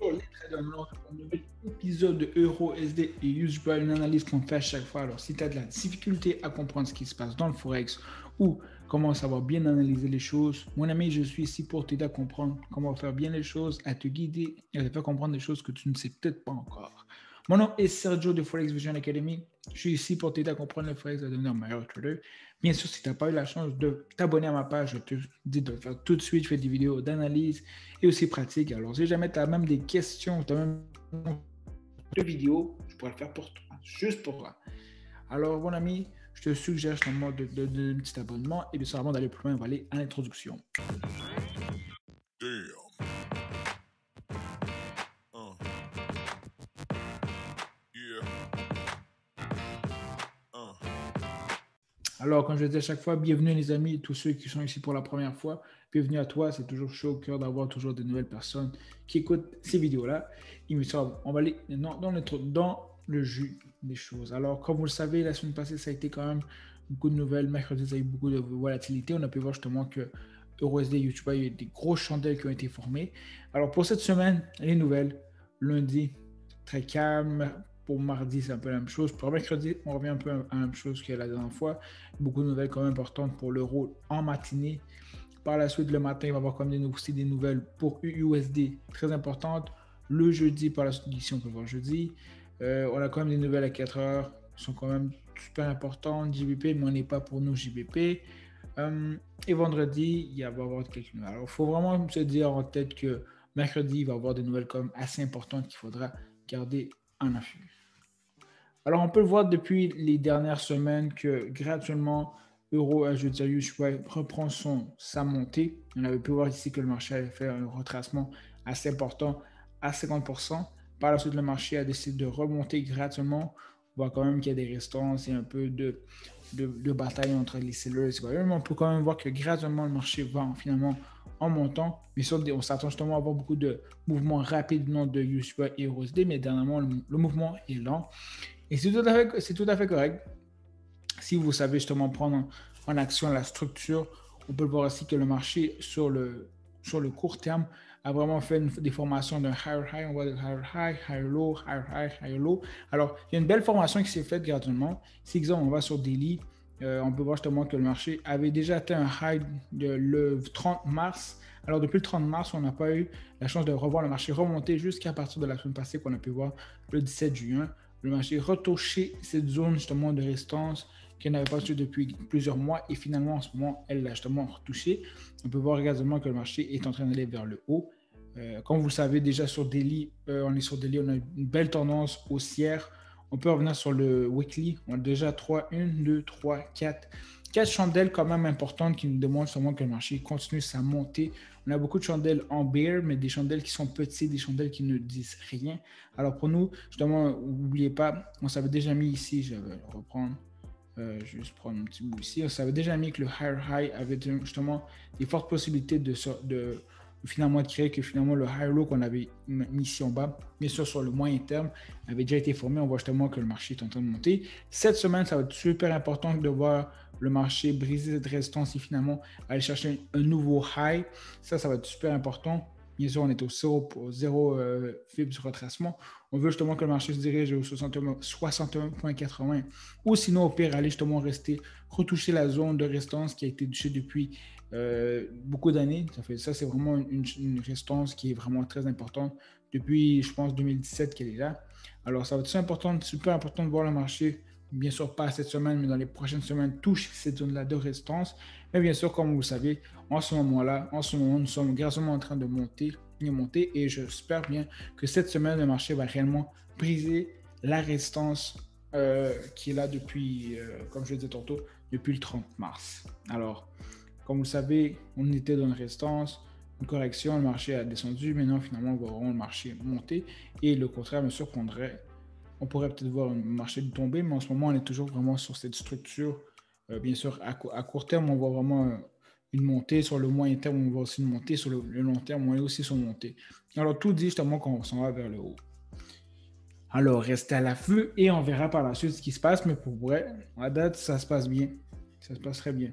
Bonjour les traders, un nouvel épisode de EuroSD et USD, une analyse qu'on fait à chaque fois. Alors si tu as de la difficulté à comprendre ce qui se passe dans le Forex ou comment savoir bien analyser les choses, mon ami, je suis ici pour t'aider à comprendre comment faire bien les choses, à te guider et à te faire comprendre des choses que tu ne sais peut-être pas encore. Mon nom est Sergio de Forex Vision Academy. Je suis ici pour t'aider à comprendre le Forex et à devenir un meilleur trader. Bien sûr, si tu n'as pas eu la chance de t'abonner à ma page, je te dis de le faire tout de suite. Je fais des vidéos d'analyse et aussi pratiques. Alors, si jamais tu as même des questions, tu as même des vidéos, je pourrais le faire pour toi, juste pour toi. Alors, mon ami, je te suggère justement de un petit abonnement. Et bien sûr, avant d'aller plus loin, on va aller à l'introduction. Damn. Alors, comme je le dis à chaque fois, bienvenue les amis, tous ceux qui sont ici pour la première fois. Bienvenue à toi, c'est toujours chaud au cœur d'avoir toujours de nouvelles personnes qui écoutent ces vidéos-là. On va aller dans le jus des choses. Alors, comme vous le savez, la semaine passée, ça a été quand même beaucoup de nouvelles. Mercredi, ça a eu beaucoup de volatilité. On a pu voir justement que EuroSD et YouTube, il y a eu des grosses chandelles qui ont été formées. Alors, pour cette semaine, les nouvelles, lundi, très calme. Pour mardi, c'est un peu la même chose. Pour mercredi, on revient un peu à la même chose que la dernière fois. Beaucoup de nouvelles quand même importantes pour l'euro en matinée. Par la suite, le matin, il va y avoir comme aussi des nouvelles pour UUSD très importantes. Le jeudi, par la suite, ici, on peut voir jeudi. On a quand même des nouvelles à 4 heures qui sont quand même super importantes. JBP, mais on n'est pas pour nous JBP. Et vendredi, il va y avoir quelques nouvelles. Alors, il faut vraiment se dire en tête que mercredi, il va y avoir des nouvelles quand même assez importantes qu'il faudra garder en affût. Alors, on peut le voir depuis les dernières semaines que graduellement, USD reprend sa montée. On avait pu voir ici que le marché avait fait un retracement assez important à 50%. Par la suite, le marché a décidé de remonter graduellement. On voit quand même qu'il y a des résistances et un peu de bataille entre les sellers. On peut quand même voir que graduellement, le marché va finalement en montant. Mais on s'attend justement à avoir beaucoup de mouvements rapides de USD et USD, mais dernièrement, le mouvement est lent. Et c'est tout à fait correct. Si vous savez justement prendre en action la structure, on peut voir aussi que le marché sur le court terme a vraiment fait des formations d'un higher high, on voit de higher high, higher low, higher high, higher low. Alors, il y a une belle formation qui s'est faite graduellement. Si exemple, on va sur Daily, on peut voir justement que le marché avait déjà atteint un high le 30 mars. Alors, depuis le 30 mars, on n'a pas eu la chance de revoir le marché remonter jusqu'à partir de la semaine passée qu'on a pu voir le 17 juin. Le marché retouché cette zone justement de résistance qu'elle n'avait pas su depuis plusieurs mois et finalement en ce moment elle l'a justement retouché. On peut voir également que le marché est en train d'aller vers le haut. Comme vous le savez déjà sur Daily, on est sur Daily, on a une belle tendance haussière. On peut revenir sur le weekly, on a déjà 1, 2, 3, 4 chandelles quand même importantes qui nous démontrent sûrement que le marché continue sa montée. On a beaucoup de chandelles en bear, mais des chandelles qui sont petites, des chandelles qui ne disent rien. Alors pour nous, justement, n'oubliez pas, on s'avait déjà mis ici, je vais le reprendre, juste prendre un petit bout ici, on s'avait déjà mis que le higher high avait justement des fortes possibilités de finalement de créer que finalement le high low qu'on avait mis ici en bas, bien sûr sur le moyen terme, avait déjà été formé. On voit justement que le marché est en train de monter. Cette semaine, ça va être super important de voir le marché briser cette résistance et finalement aller chercher un nouveau high. Ça va être super important. Bien sûr, on est au 0 fib du retracement. On veut justement que le marché se dirige au 61,80 ou sinon au pire aller justement retoucher la zone de résistance qui a été touchée depuis beaucoup d'années. Ça c'est vraiment une résistance qui est vraiment très importante depuis, je pense, 2017 qu'elle est là. Alors ça va être super important de voir le marché, bien sûr pas cette semaine, mais dans les prochaines semaines, touche cette zone-là de résistance. Mais bien sûr, comme vous le savez, en ce moment, nous sommes graduellement en train de monter et j'espère bien que cette semaine, le marché va réellement briser la résistance qui est là depuis, comme je le disais tantôt, depuis le 30 mars. Alors, comme vous le savez, on était dans une résistance, une correction, le marché a descendu. Maintenant, finalement, on va voir le marché monter et le contraire me surprendrait. On pourrait peut-être voir le marché tomber, mais en ce moment, on est toujours vraiment sur cette structure. Bien sûr, à court terme, on voit vraiment une montée. Sur le moyen terme, on voit aussi une montée. Sur le long terme, on est aussi sur une montée. Alors, tout dit justement qu'on s'en va vers le haut. Alors, restez à l'affût et on verra par la suite ce qui se passe. Mais pour vrai, à date, ça se passe bien. Ça se passe très bien.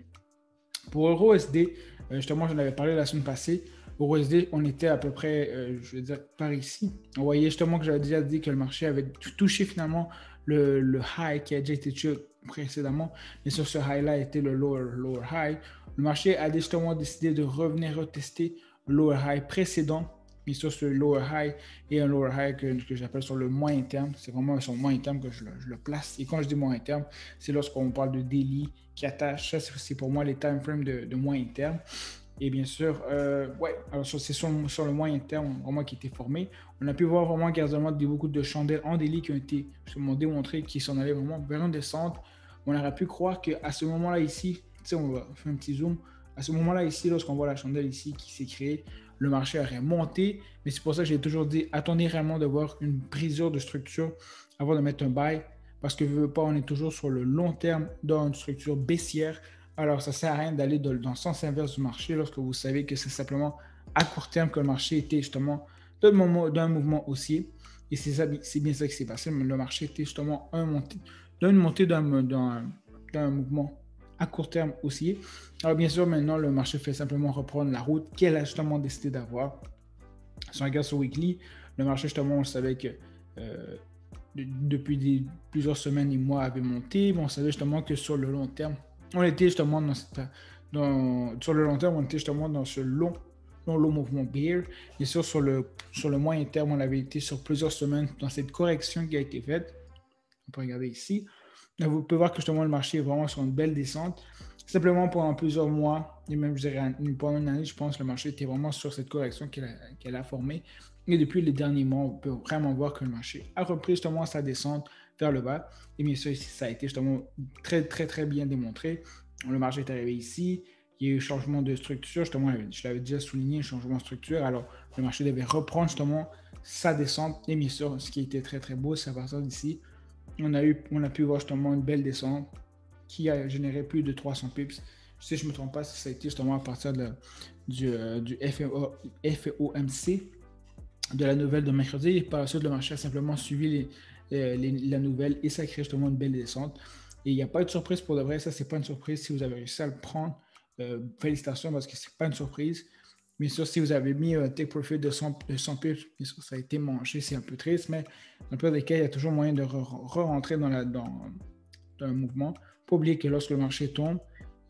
Pour EuroSD, justement, j'en avais parlé la semaine passée. Au USD, on était à peu près, je veux dire, par ici. On voyait justement que j'avais déjà dit que le marché avait touché finalement le high qui a déjà été touché précédemment. Mais sur ce high-là était le lower high. Le marché a justement décidé de revenir retester le lower high précédent. Mais sur ce lower high et un lower high que j'appelle sur le moyen terme. C'est vraiment sur le moyen terme que je le place. Et quand je dis moyen terme, c'est lorsqu'on parle de daily qui attache. Ça, c'est pour moi les time frames de moyen terme. Et bien sûr, alors c'est sur le moyen terme vraiment qui était formé. On a pu voir vraiment quasiment beaucoup de chandelles en daily qui ont été démontrées, qui s'en allaient vraiment vers une descente. On aurait pu croire qu'à ce moment-là ici, on va faire un petit zoom, à ce moment-là ici, lorsqu'on voit la chandelle ici qui s'est créée, le marché aurait monté. Mais c'est pour ça que j'ai toujours dit, attendez vraiment de voir une brisure de structure avant de mettre un buy. Parce que on est toujours sur le long terme dans une structure baissière. Alors, ça ne sert à rien d'aller dans le sens inverse du marché lorsque vous savez que c'est simplement à court terme que le marché était justement d'un mouvement haussier. Et c'est bien ça qui s'est passé. Le marché était justement une montée d'un mouvement à court terme haussier. Alors, bien sûr, maintenant, le marché fait simplement reprendre la route qu'elle a justement décidé d'avoir. Si on regarde sur Weekly, le marché, justement, on savait que depuis plusieurs semaines et mois avait monté. Mais on savait justement que sur le long terme, on était justement sur le long terme, on était justement dans ce long mouvement bear. Bien sûr, sur le moyen terme, on avait été sur plusieurs semaines dans cette correction qui a été faite. On peut regarder ici. Là, vous pouvez voir que justement le marché est vraiment sur une belle descente. Simplement pendant plusieurs mois, et même je dirais pendant une année, je pense que le marché était vraiment sur cette correction qu'elle a formée. Et depuis les derniers mois, on peut vraiment voir que le marché a repris justement sa descente vers le bas. Et bien sûr, ici, ça a été justement très, très, très bien démontré. Le marché est arrivé ici. Il y a eu changement de structure. Justement, je l'avais déjà souligné, changement de structure. Alors, le marché devait reprendre justement sa descente. Et bien sûr, ce qui était très, très beau, c'est à partir d'ici, on a pu voir justement une belle descente qui a généré plus de 300 pips. Si je ne me trompe pas, ça a été justement à partir du FOMC de la nouvelle de mercredi. Et par la suite, le marché a simplement suivi la nouvelle et ça a créé justement une belle descente. Et il n'y a pas eu de surprise pour de vrai. Ça, c'est pas une surprise. Si vous avez réussi à le prendre, félicitations parce que c'est pas une surprise. Bien sûr, si vous avez mis un take profit de 100 pips, bien sûr, ça a été mangé. C'est un peu triste, mais dans le pire des cas, il y a toujours moyen de re-rentrer dans un mouvement. Pas oublier que lorsque le marché tombe,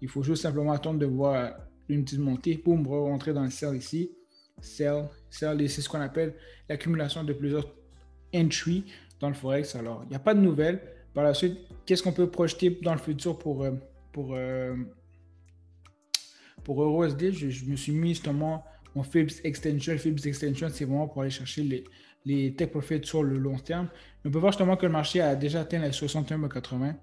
il faut juste simplement attendre de voir une petite montée. Boum, re-rentrer dans le sell ici. Sell, et c'est ce qu'on appelle l'accumulation de plusieurs entries dans le Forex. Alors, il n'y a pas de nouvelles. Par la suite, qu'est-ce qu'on peut projeter dans le futur pour EURUSD? Je me suis mis justement mon Fibs Extension. Fibs Extension, c'est vraiment pour aller chercher les take profits sur le long terme. On peut voir justement que le marché a déjà atteint les 61,80,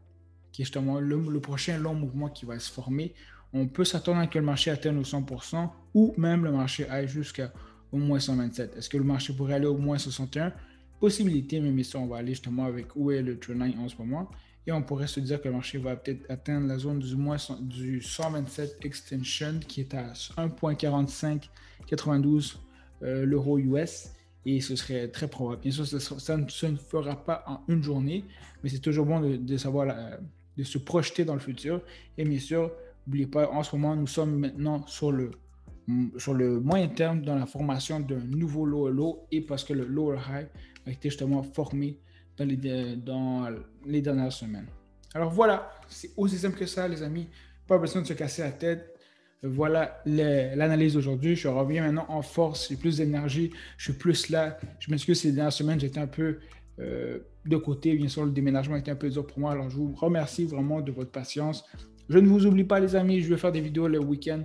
qui est justement le prochain long mouvement qui va se former. On peut s'attendre à que le marché atteigne au 100% ou même le marché aille jusqu'au moins 127. Est-ce que le marché pourrait aller au moins 61? Possibilité, mais ça, on va aller justement avec où est le trendline en ce moment. Et on pourrait se dire que le marché va peut-être atteindre la zone du 127 extension qui est à 1,4592 l'euro US. Et ce serait très probable. Bien sûr, ça ne se fera pas en une journée, mais c'est toujours bon de savoir, de se projeter dans le futur. Et bien sûr, n'oubliez pas, en ce moment, nous sommes maintenant sur le moyen terme dans la formation d'un nouveau lower low et parce que le lower high a été justement formé dans les dernières semaines. Alors voilà, c'est aussi simple que ça, les amis. Pas besoin de se casser la tête. Voilà l'analyse d'aujourd'hui. Je reviens maintenant en force, j'ai plus d'énergie, je suis plus là. Je m'excuse, ces dernières semaines, j'étais un peu de côté. Bien sûr, le déménagement était un peu dur pour moi. Alors, je vous remercie vraiment de votre patience. Je ne vous oublie pas, les amis. Je vais faire des vidéos le week-end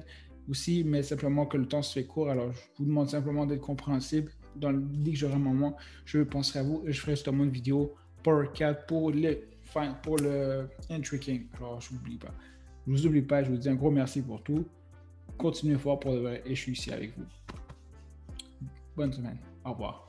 aussi, mais simplement que le temps se fait court. Alors, je vous demande simplement d'être compréhensible. Dès que j'aurai un moment, je penserai à vous et je ferai justement une vidéo Power 4 pour le entry king. Alors, je ne vous oublie pas. Je vous dis un gros merci pour tout. Continuez fort pour de vrai et je suis ici avec vous. Bonne semaine. Au revoir.